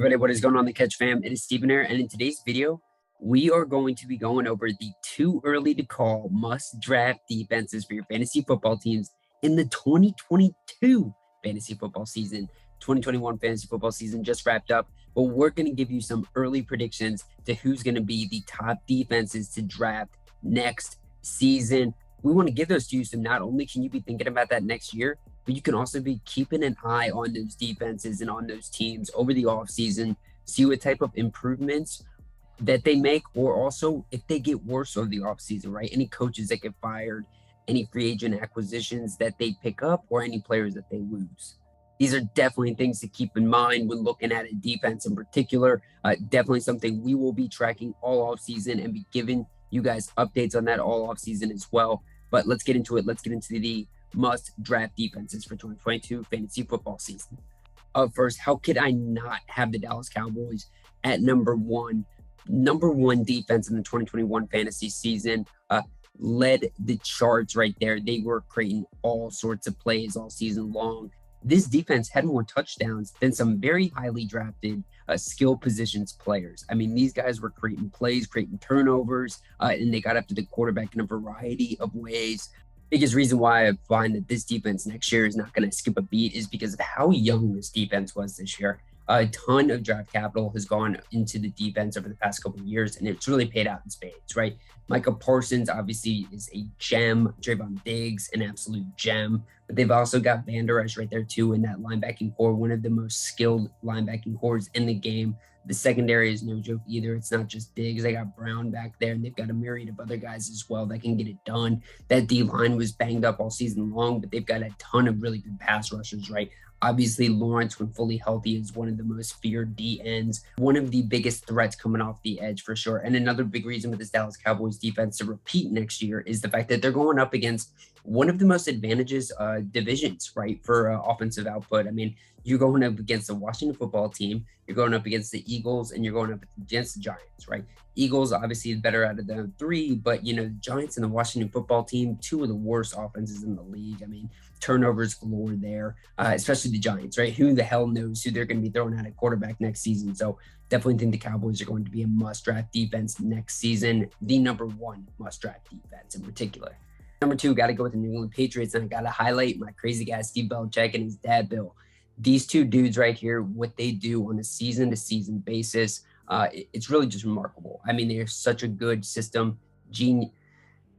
everybody, what is going on, the Catch fam? It is Steven here, and in today's video, we are going to be going over the too early to call must draft defenses for your fantasy football teams in the 2022 fantasy football season. 2021 fantasy football season just wrapped up, but we're going to give you some early predictions to who's going to be the top defenses to draft next season. We want to give those to you, so not only can you be thinking about that next year, but you can also be keeping an eye on those defenses and on those teams over the offseason, see what type of improvements that they make, or also if they get worse over the offseason, right? Any coaches that get fired, any free agent acquisitions that they pick up, or any players that they lose. These are definitely things to keep in mind when looking at a defense in particular. Definitely something we will be tracking all offseason and be giving you guys updates on that all offseason as well. But let's get into it. Let's get into the must draft defenses for 2022 fantasy football season. First, how could I not have the Dallas Cowboys at number one? Number one defense in the 2021 fantasy season, led the charts right there. They were creating all sorts of plays all season long. This defense had more touchdowns than some very highly drafted skill positions players. I mean, these guys were creating plays, creating turnovers, and they got after the quarterback in a variety of ways. Biggest reason why I find that this defense next year is not going to skip a beat is because of how young this defense was this year. A ton of draft capital has gone into the defense over the past couple of years, and it's really paid out in spades, right? Micah Parsons obviously is a gem. Trayvon Diggs, an absolute gem. But they've also got Van Der Esch right there too in that linebacking core, one of the most skilled linebacking cores in the game. The secondary is no joke either. It's not just Diggs. They got Brown back there, and they've got a myriad of other guys as well that can get it done. That D-line was banged up all season long, but they've got a ton of really good pass rushers, right? Obviously, Lawrence, when fully healthy, is one of the most feared D-ends, one of the biggest threats coming off the edge for sure. And another big reason with this Dallas Cowboys defense to repeat next year is the fact that they're going up against one of the most advantageous divisions, right, for offensive output. I mean, you're going up against the Washington football team, you're going up against the Eagles, and you're going up against the Giants, right? Eagles obviously better out of the three, but the Giants and the Washington football team, two of the worst offenses in the league. I mean, turnovers galore there, especially the Giants, right? Who the hell knows who they're going to be throwing out at quarterback next season? So definitely think the Cowboys are going to be a must-draft defense next season, the number one must-draft defense in particular. Number two, got to go with the New England Patriots, and I got to highlight my crazy guy, Steve Belichick, and his dad, Bill. These two dudes right here, what they do on a season-to-season basis, it's really just remarkable. I mean, they're such a good system. This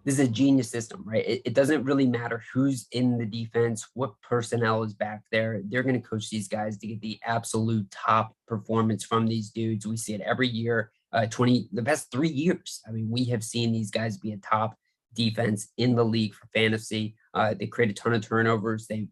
is a genius system, right? It doesn't really matter who's in the defense, what personnel is back there. They're going to coach these guys to get the absolute top performance from these dudes. We see it every year, the past 3 years. I mean, we have seen these guys be a top defense in the league for fantasy. They create a ton of turnovers. They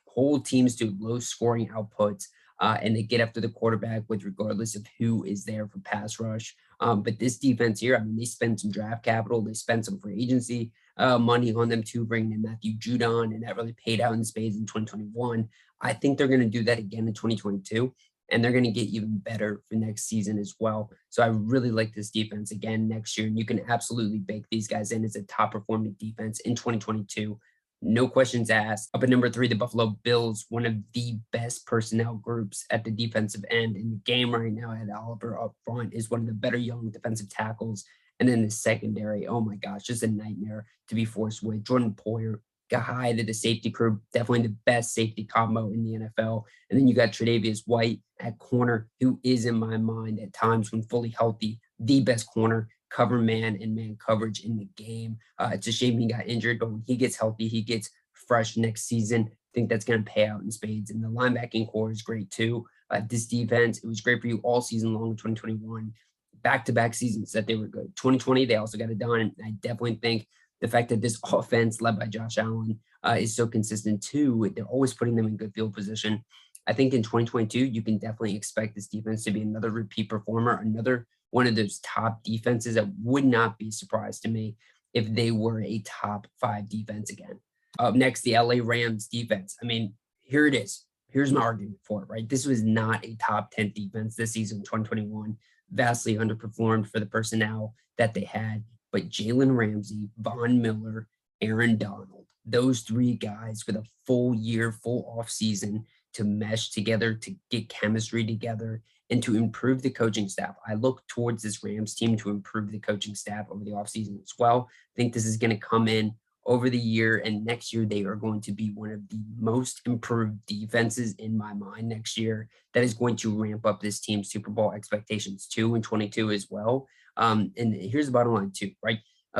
hold teams to low scoring outputs, and they get after the quarterback with regardless of who is there for pass rush. But this defense here, I mean, they spend some draft capital, they spend some free agency money on them too, bringing in Matthew Judon, and that really paid out in spades in 2021. I think they're going to do that again in 2022, and they're going to get even better for next season as well. So I really like this defense again next year, and you can absolutely bake these guys in as a top performing defense in 2022. No questions asked. Up at number three, the Buffalo Bills, one of the best personnel groups at the defensive end in the game right now. Ed Oliver up front is one of the better young defensive tackles. And then the secondary, oh my gosh, just a nightmare to be forced with. Jordan Poyer, guy to the safety crew, definitely the best safety combo in the NFL. And then you got Tre'Davious White at corner, who is in my mind at times when fully healthy, the best corner, cover man and man coverage in the game. It's a shame he got injured, but when he gets healthy, he gets fresh next season. I think that's going to pay out in spades. And the linebacking core is great too. This defense, it was great for you all season long in 2021. Back-to-back seasons that they were good. 2020, they also got it done. And I definitely think the fact that this offense led by Josh Allen is so consistent too, they're always putting them in good field position. I think in 2022, you can definitely expect this defense to be another repeat performer, another one of those top defenses that would not be surprised to me if they were a top 5 defense again. Up next, the LA Rams defense. I mean, here it is. Here's my argument for it, right? This was not a top 10 defense this season, 2021. Vastly underperformed for the personnel that they had. But Jalen Ramsey, Von Miller, Aaron Donald, those three guys with a full year, full off season to mesh together, to get chemistry together, and to improve the coaching staff. I look towards this Rams team to improve the coaching staff over the offseason as well. I think this is going to come in over the year, and next year they are going to be one of the most improved defenses in my mind next year. That is going to ramp up this team's Super Bowl expectations too in 22 as well. And here's the bottom line too, right?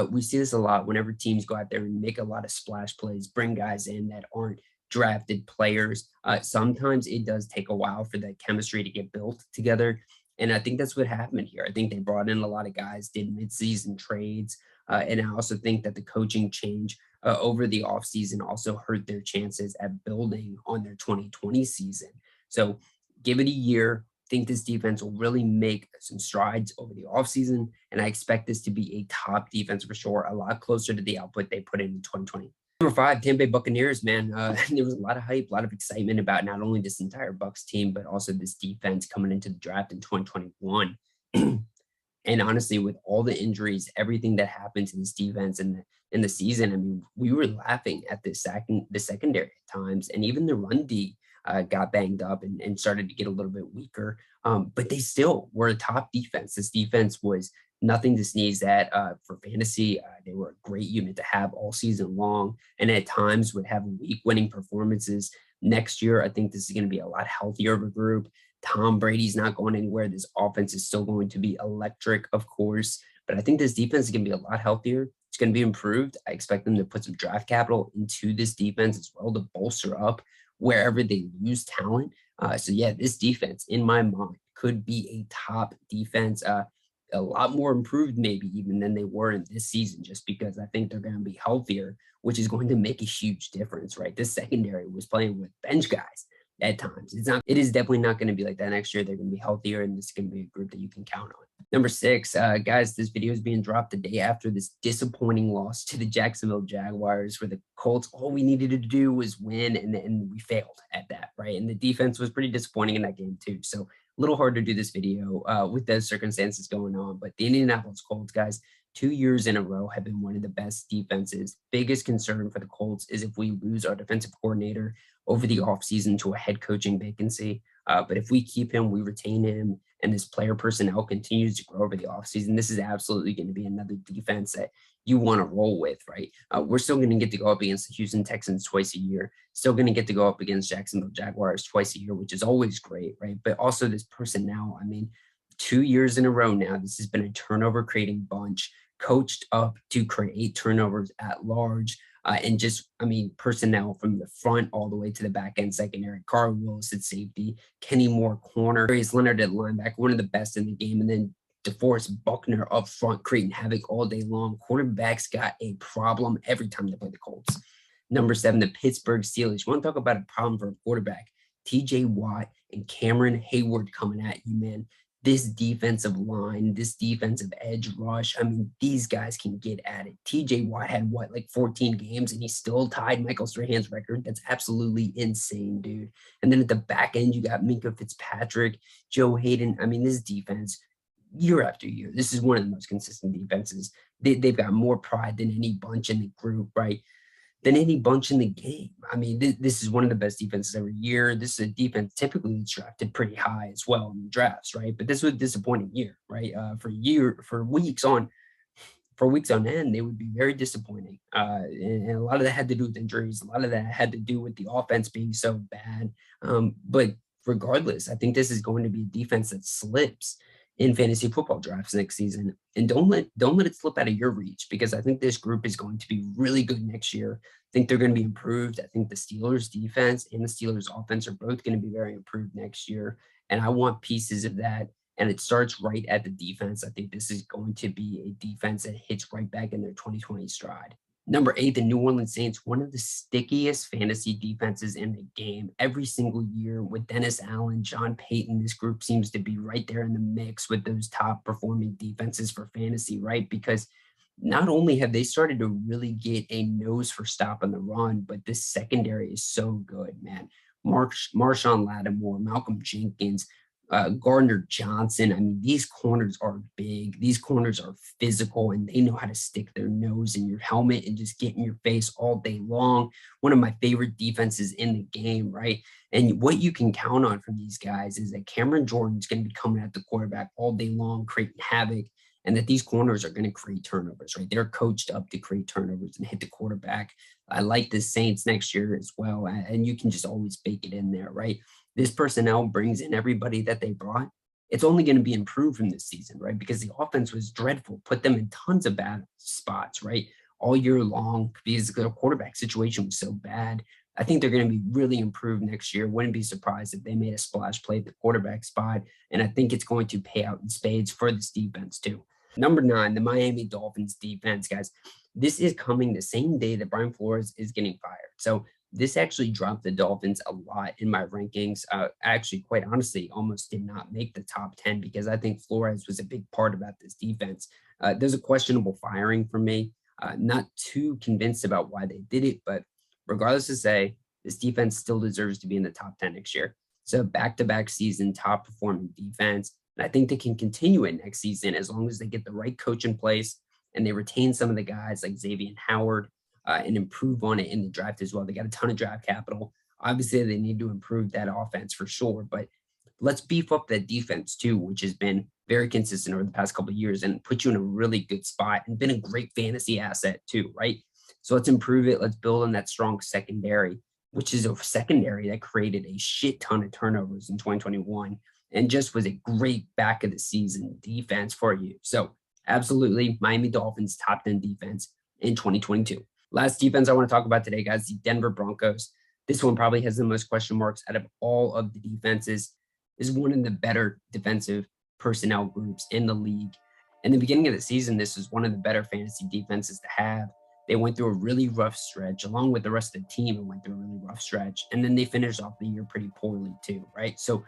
We see this a lot whenever teams go out there and make a lot of splash plays, bring guys in that aren't drafted players. Sometimes it does take a while for that chemistry to get built together. And I think that's what happened here. I think they brought in a lot of guys, did midseason trades. And I also think that the coaching change over the offseason also hurt their chances at building on their 2020 season. So give it a year. Think this defense will really make some strides over the offseason. And I expect this to be a top defense for sure, a lot closer to the output they put in 2020. Number 5, Tampa Bay Buccaneers, man. There was a lot of hype, a lot of excitement about not only this entire Bucs team, but also this defense coming into the draft in 2021. And honestly, with all the injuries, everything that happened to this defense in the season, I mean, we were laughing at the secondary at times, and even the run D got banged up and started to get a little bit weaker. But they still were a top defense. This defense was nothing to sneeze at for fantasy. They were a great unit to have all season long, and at times would have week winning performances. Next year, I think this is going to be a lot healthier of a group. Tom Brady's not going anywhere. This offense is still going to be electric, of course, but I think this defense is going to be a lot healthier. It's going to be improved. I expect them to put some draft capital into this defense as well to bolster up wherever they lose talent. So yeah, this defense, in my mind, could be a top defense, a lot more improved maybe even than they were in this season, just because I think they're going to be healthier, which is going to make a huge difference, right? This secondary was playing with bench guys at times. It is definitely not going to be like that next year. They're going to be healthier, and this is going to be a group that you can count on. Number 6, guys, this video is being dropped the day after this disappointing loss to the Jacksonville Jaguars, where the Colts, all we needed to do was win, and we failed at that, right? And the defense was pretty disappointing in that game too. So a little hard to do this video with those circumstances going on. But the Indianapolis Colts, guys, 2 years in a row have been one of the best defenses. Biggest concern for the Colts is if we lose our defensive coordinator over the offseason to a head coaching vacancy. But if we keep him, we retain him, and this player personnel continues to grow over the offseason, this is absolutely going to be another defense that you want to roll with, right? We're still going to get to go up against the Houston Texans twice a year, still going to get to go up against Jacksonville Jaguars twice a year, which is always great, right? But also this personnel, I mean, 2 years in a row now, this has been a turnover creating bunch, coached up to create turnovers at large. And just, I mean, personnel from the front all the way to the back end secondary. Carl Willis at safety, Kenny Moore corner, Darius Leonard at linebacker, one of the best in the game, and then DeForest Buckner up front creating havoc all day long. Quarterbacks got a problem every time they play the Colts. Number 7, the Pittsburgh Steelers. You want to talk about a problem for a quarterback? TJ Watt and Cameron Hayward coming at you, man. This defensive line, this defensive edge rush, I mean, these guys can get at it. TJ Watt had like 14 games, and he still tied Michael Strahan's record. That's absolutely insane, dude. And then at the back end, you got Minkah Fitzpatrick, Joe Hayden. I mean, this defense, year after year, this is one of the most consistent defenses. They've got more pride than any bunch in the group, right? Than any bunch in the game. I mean, this is one of the best defenses every year. This is a defense typically drafted pretty high as well in the drafts, right? But this was a disappointing year, right? For weeks on end, they would be very disappointing. And a lot of that had to do with injuries. A lot of that had to do with the offense being so bad. But regardless, I think this is going to be a defense that slips in fantasy football drafts next season. And don't let it slip out of your reach, because I think this group is going to be really good next year. I think they're going to be improved. I think the Steelers defense and the Steelers offense are both going to be very improved next year. And I want pieces of that. And it starts right at the defense. I think this is going to be a defense that hits right back in their 2020 stride. Number 8, the New Orleans Saints, one of the stickiest fantasy defenses in the game every single year with Dennis Allen, John Payton. This group seems to be right there in the mix with those top performing defenses for fantasy, right? Because not only have they started to really get a nose for stopping the run, but this secondary is so good, man. Marshawn Lattimore, Malcolm Jenkins, Gardner Johnson. I mean, these corners are big. These corners are physical, and they know how to stick their nose in your helmet and just get in your face all day long. One of my favorite defenses in the game, right? And what you can count on from these guys is that Cameron Jordan's going to be coming at the quarterback all day long, creating havoc, and that these corners are going to create turnovers, right? They're coached up to create turnovers and hit the quarterback. I like the Saints next year as well, and you can just always bake it in there, right? This personnel brings in everybody that they brought. It's only going to be improved from this season, right? Because the offense was dreadful, put them in tons of bad spots, right? All year long because the quarterback situation was so bad. I think they're going to be really improved next year. Wouldn't be surprised if they made a splash play at the quarterback spot. And I think it's going to pay out in spades for this defense too. Number 9, the Miami Dolphins defense, guys. This is coming the same day that Brian Flores is getting fired. So this actually dropped the Dolphins a lot in my rankings. Actually, quite honestly, almost did not make the top 10 because I think Flores was a big part about this defense. There's a questionable firing for me. Not too convinced about why they did it, but regardless to say, this defense still deserves to be in the top 10 next year. So back-to-back season, top performing defense. And I think they can continue it next season as long as they get the right coach in place and they retain some of the guys like Xavier Howard and improve on it in the draft as well. They got a ton of draft capital. Obviously, they need to improve that offense for sure, but let's beef up that defense too, which has been very consistent over the past couple of years and put you in a really good spot and been a great fantasy asset too, right? So let's improve it. Let's build on that strong secondary, which is a secondary that created a shit ton of turnovers in 2021 and just was a great back of the season defense for you. So absolutely, Miami Dolphins top 10 defense in 2022. Last defense I want to talk about today, guys, the Denver Broncos. This one probably has the most question marks out of all of the defenses. This is one of the better defensive personnel groups in the league. In the beginning of the season, this was one of the better fantasy defenses to have. They went through a really rough stretch, along with the rest of the team. It went through a really rough stretch. And then they finished off the year pretty poorly too, right? So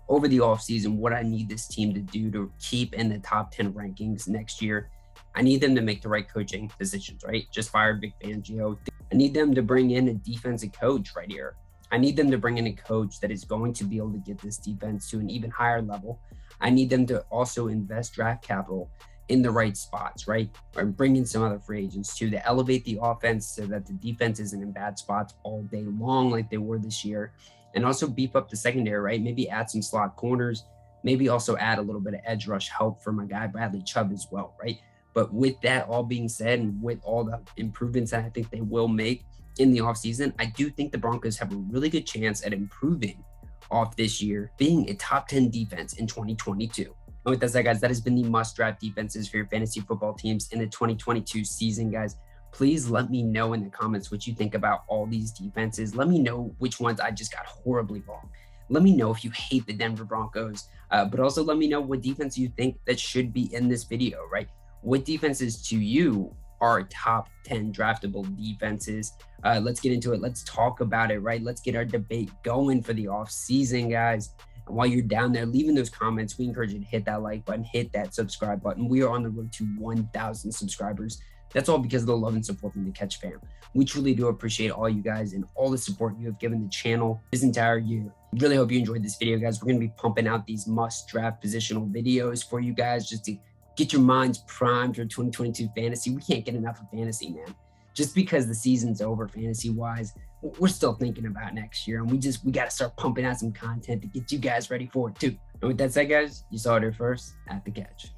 over the offseason, what I need this team to do to keep in the top 10 rankings next year, I need them to make the right coaching decisions, right? Just fired Vic Fangio. I need them to bring in a defensive coach right here. I need them to bring in a coach that is going to be able to get this defense to an even higher level. I need them to also invest draft capital in the right spots, right? Or bring in some other free agents too to elevate the offense so that the defense isn't in bad spots all day long like they were this year. And also beef up the secondary, right? Maybe add some slot corners, maybe also add a little bit of edge rush help for my guy, Bradley Chubb as well, right? But with that all being said, and with all the improvements that I think they will make in the offseason, I do think the Broncos have a really good chance at improving off this year, being a top 10 defense in 2022. And with that said, guys, that has been the must-draft defenses for your fantasy football teams in the 2022 season, guys. Please let me know in the comments what you think about all these defenses. Let me know which ones I just got horribly wrong. Let me know if you hate the Denver Broncos, but also let me know what defense you think that should be in this video, right? What defenses to you are top 10 draftable defenses? Let's get into it. Let's talk about it, right? Let's get our debate going for the offseason, guys. And while you're down there leaving those comments, we encourage you to hit that like button, hit that subscribe button. We are on the road to 1,000 subscribers. That's all because of the love and support from the Catch fam. We truly do appreciate all you guys and all the support you have given the channel this entire year. Really hope you enjoyed this video, guys. We're going to be pumping out these must-draft positional videos for you guys just to get your minds primed for 2022 fantasy. We can't get enough of fantasy, man. Just because the season's over fantasy-wise, we're still thinking about next year, and we got to start pumping out some content to get you guys ready for it too. And with that said, guys, you saw it here first at the Catch.